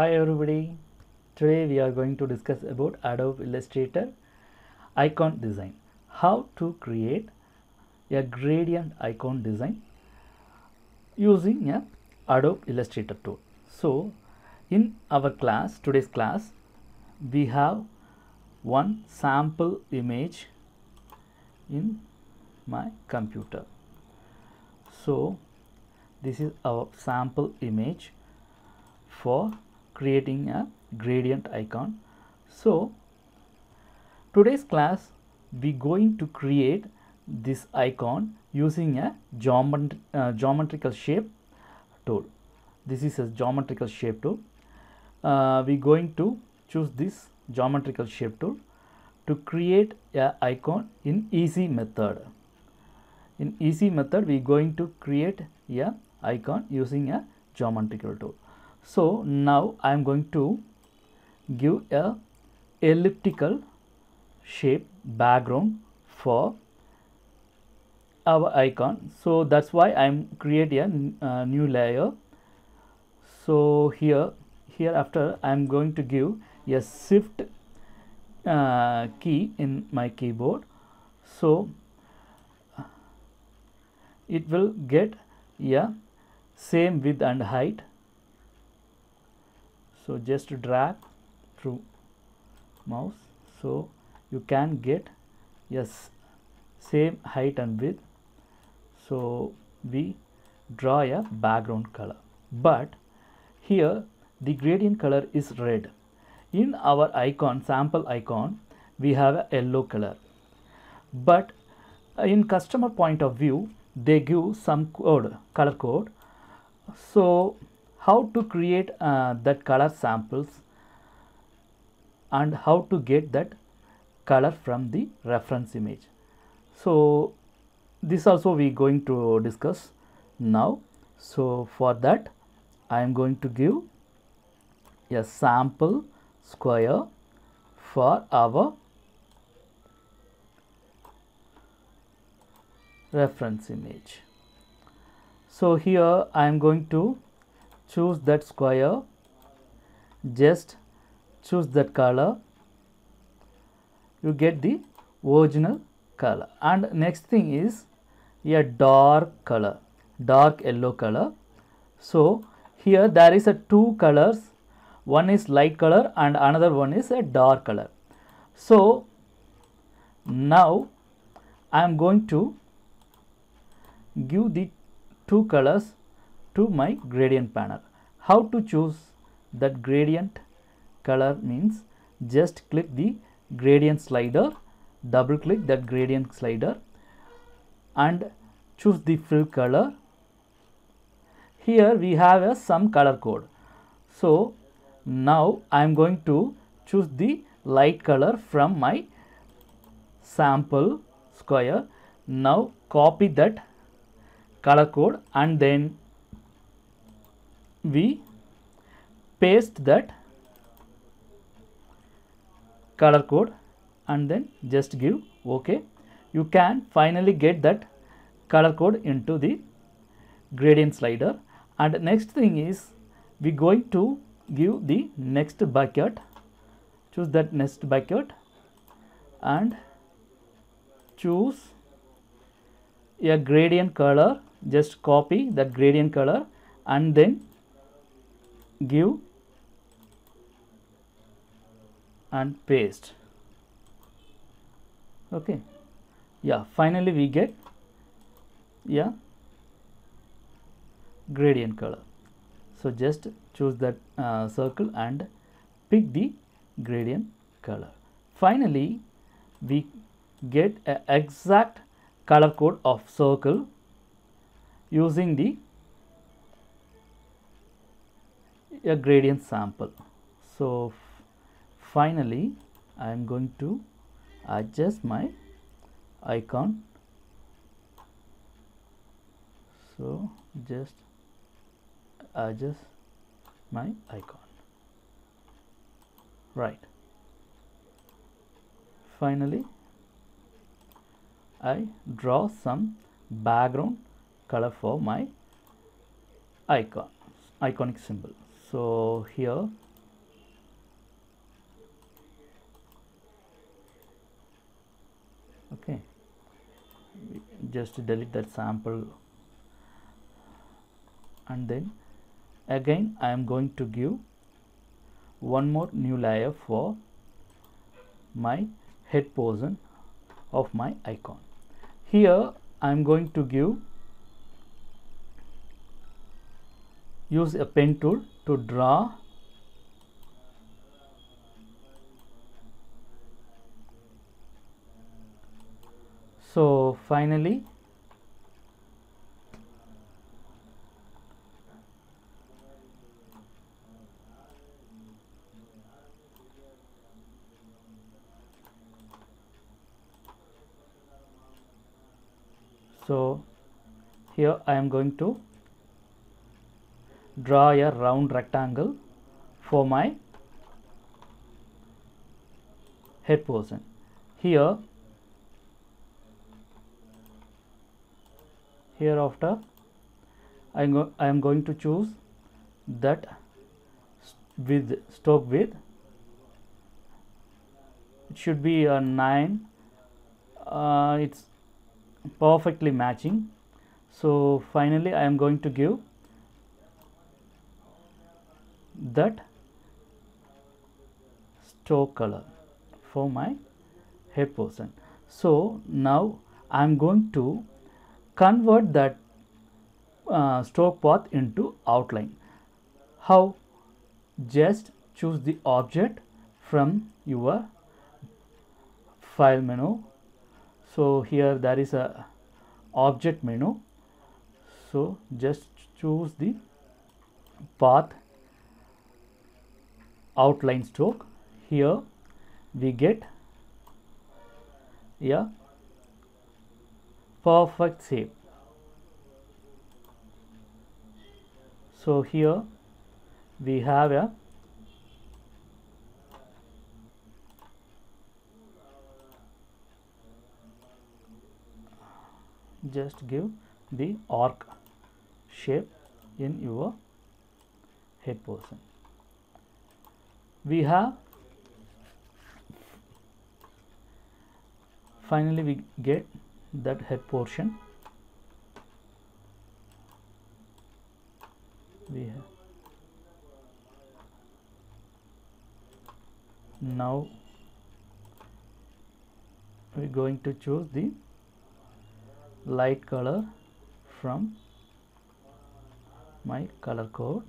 Hi everybody, today we are going to discuss about Adobe Illustrator icon design. How to create a gradient icon design using a Adobe Illustrator tool. So in our class, today's class, we have one sample image in my computer. So this is our sample image for creating a gradient icon. So today's class we going to create this icon using a geometrical shape tool. This is a geometrical shape tool. We going to choose this geometrical shape tool to create a icon in easy method. In easy method we going to create a icon using a geometrical tool. So now I am going to give a elliptical shape background for our icon. So that's why I am create a new layer. So hereafter I am going to give a shift key in my keyboard. So it will get a same width and height. So just drag through mouse, so you can get yes same height and width. So we draw a background color, but here the gradient color is red. In our icon, sample icon, we have a yellow color, but in customer point of view they give some code, color code. So how to create that color samples and how to get that color from the reference image. So this also we going to discuss now. So for that I am going to give a sample square for our reference image. So here I am going to choose that square, just choose that color, you get the original color. And next thing is a dark color, dark yellow color. So here there is a two colors, one is light color and another one is a dark color. So now I am going to give the two colors to my gradient panel. How to choose that gradient color means just click the gradient slider, double click that gradient slider and choose the fill color. Here we have some color code. So now I am going to choose the light color from my sample square. Now copy that color code and then we paste that color code and then just give OK. You can finally get that color code into the gradient slider. And next thing is we going to give the next bucket, choose that next bucket and choose a gradient color, just copy that gradient color and then give and paste. Okay, yeah, finally we get gradient color. So just choose that circle and pick the gradient color. Finally we get an exact color code of circle using the a gradient sample. So finally I am going to adjust my icon. So just adjust my icon, right. Finally I draw some background color for my iconic symbol. So here Okay, just delete that sample, and then again I am going to give one more new layer for my head portion of my icon. Here I am going to use a pen tool to draw so finally here I am going to draw a round rectangle for my head portion. Here hereafter I am going to choose that with stroke width. It should be a 9. It's perfectly matching. So finally I am going to give that stroke color for my head portion. So now I am going to convert that stroke path into outline. How? Just choose the object from your file menu. So here there is a object menu, so just choose the path outline stroke. Here we get a perfect shape. So here we have a just give the arc shape in your head portion. We have finally we get that head portion. We have now we're going to choose the light color from my color code.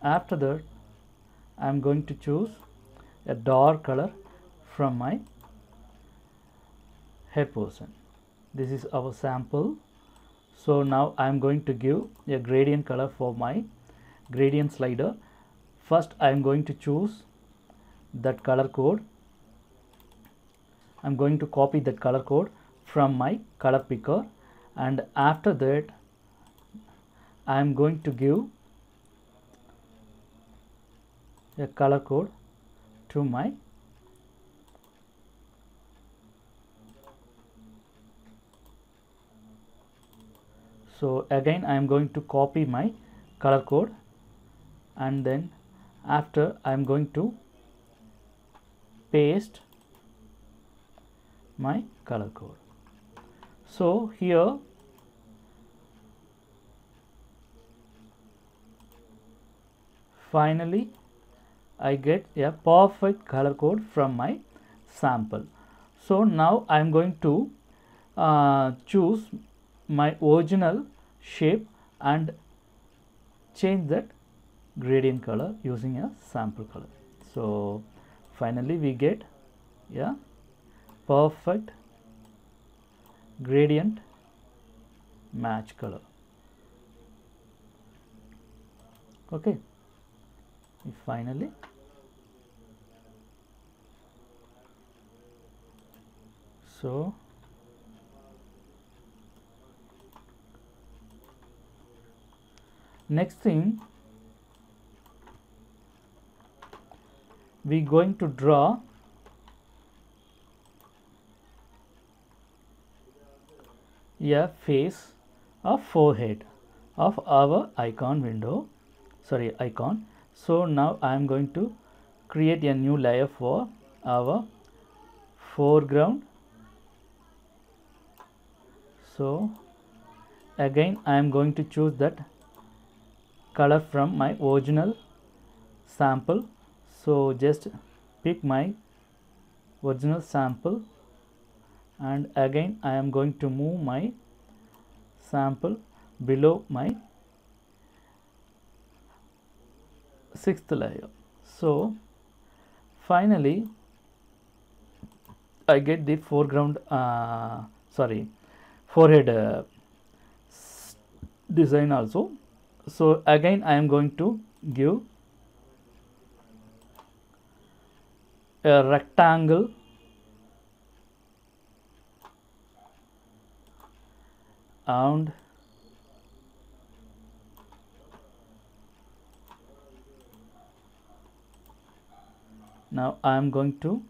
After that I am going to choose a dark color from my head portion. This is our sample. So now I am going to give a gradient color for my gradient slider. First I am going to choose that color code. I am going to copy that color code from my color picker, and after that I am going to give a color code to my so again I am going to copy my color code, and then after I am going to paste my color code. So here finally I get a perfect color code from my sample. So now I am going to choose my original shape and change that gradient color using a sample color. So finally we get a perfect gradient match color. Okay, finally so next thing we going to draw a face of forehead of our icon icon. So now I am going to create a new layer for our foreground. So again I am going to choose that color from my original sample. So just pick my original sample, and again I am going to move my sample below my sixth layer. So finally I get the foreground forehead design also. So again I am going to give a rectangle and now I am going to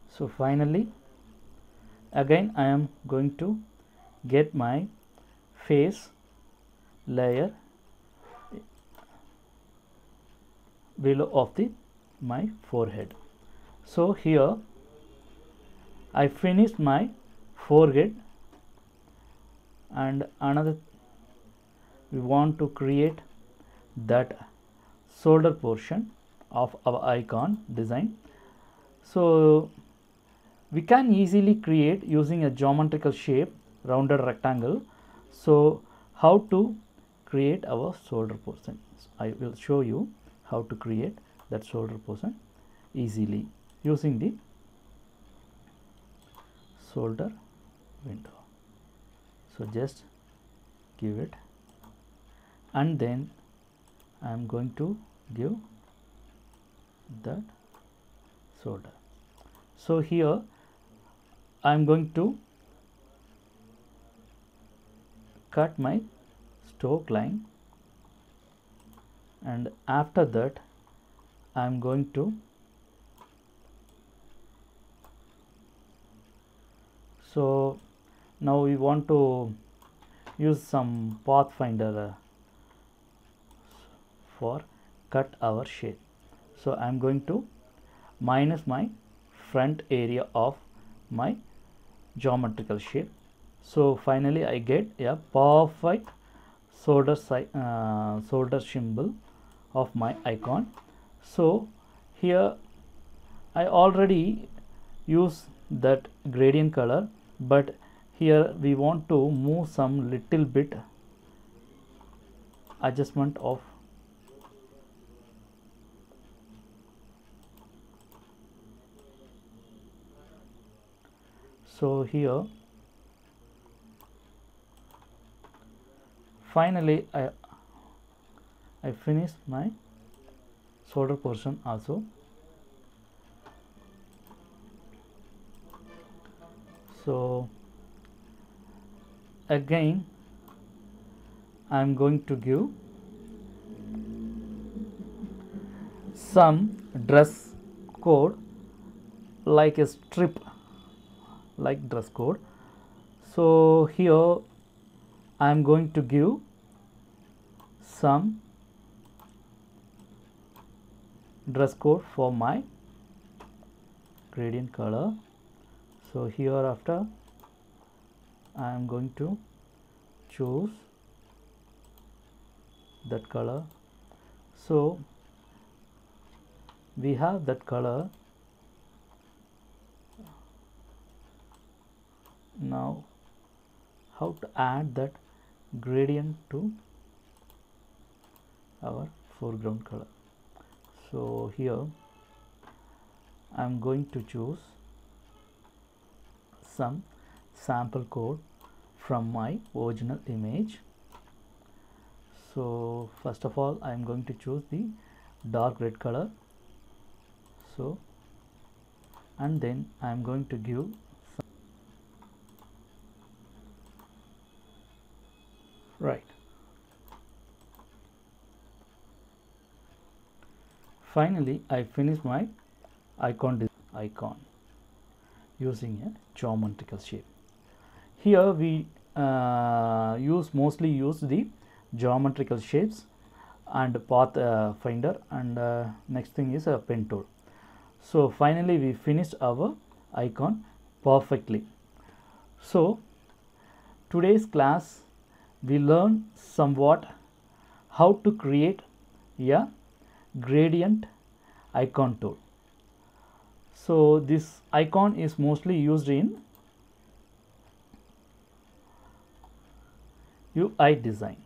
so finally again I am going to get my face layer below of the my forehead. So here I finished my forehead, and another we want to create that shoulder portion of our icon design. So we can easily create using a geometrical shape, rounded rectangle. So how to create our shoulder portion? I will show you how to create that shoulder portion easily using the shoulder window. So just give it, and then I am going to give that shoulder. So here I am going to cut my stroke line, and after that I am going to so now we want to use some pathfinder for cut our shape. So I am going to minus my front area of my geometrical shape. So finally I get a perfect shoulder symbol of my icon. So here I already use that gradient color, but here we want to move some little bit adjustment of so here finally I finish my shoulder portion also. So again I am going to give some dress code like a strip like dress code. So here I am going to give some dress code for my gradient color. So here after I am going to choose that color. So we have that color. Now how to add that gradient to our foreground color? So here I am going to choose some sample code from my original image. So first of all I am going to choose the dark red color. So and then I am going to give right. Finally I finish my icon using a geometrical shape. Here we mostly use the geometrical shapes. and path finder, and next thing is a pen tool. So finally we finished our icon perfectly. So today's class we learn somewhat how to create a gradient icon tool. So this icon is mostly used in UI design.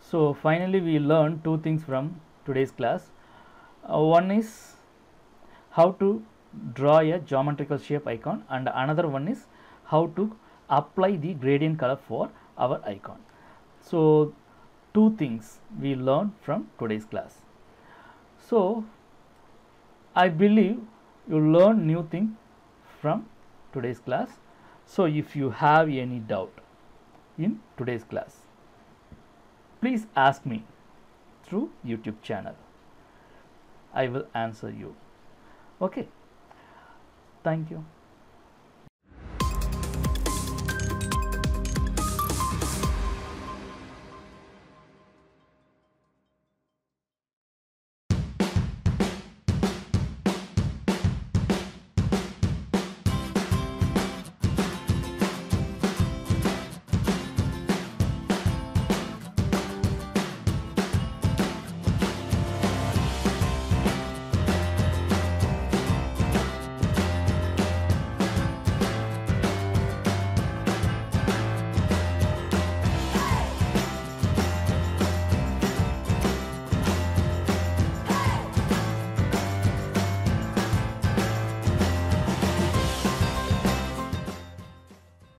So finally we learned two things from today's class. One is how to draw a geometrical shape icon, and another one is how to apply the gradient color for our icon. So two things we learned from today's class. So I believe you learn new thing from today's class. So if you have any doubt in today's class, please ask me through YouTube channel. I will answer you. Okay. Thank you.